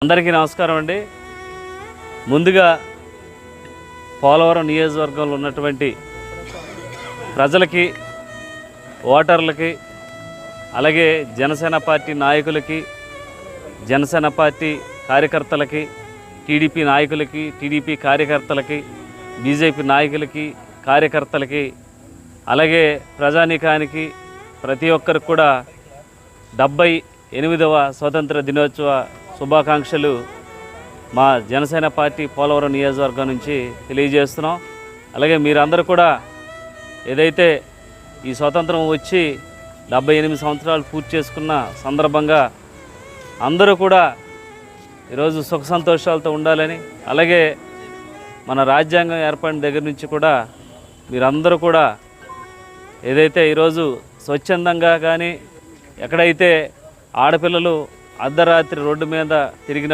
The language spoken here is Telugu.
అందరికీ నమస్కారం అండి. ముందుగా పోలవరం నియోజకవర్గంలో ఉన్నటువంటి ప్రజలకి, ఓటర్లకి, అలాగే జనసేన పార్టీ నాయకులకి, జనసేన పార్టీ కార్యకర్తలకి, టీడీపీ నాయకులకి, టీడీపీ కార్యకర్తలకి, బీజేపీ నాయకులకి, కార్యకర్తలకి, అలాగే ప్రజానీకానికి ప్రతి ఒక్కరికి కూడా 78వ స్వతంత్ర దినోత్సవ శుభాకాంక్షలు మా జనసేన పార్టీ పోలవరం నియోజకవర్గం నుంచి తెలియజేస్తున్నాం. అలాగే మీరందరూ కూడా ఏదైతే ఈ స్వతంత్రం వచ్చి 78 సంవత్సరాలు పూర్తి చేసుకున్న సందర్భంగా అందరూ కూడా ఈరోజు సుఖ సంతోషాలతో ఉండాలని, అలాగే మన రాజ్యాంగం ఏర్పడిన దగ్గర నుంచి కూడా మీరందరూ కూడా ఏదైతే ఈరోజు స్వచ్ఛందంగా కానీ ఎక్కడైతే ఆడపిల్లలు అర్ధరాత్రి రోడ్డు మీద తిరిగిన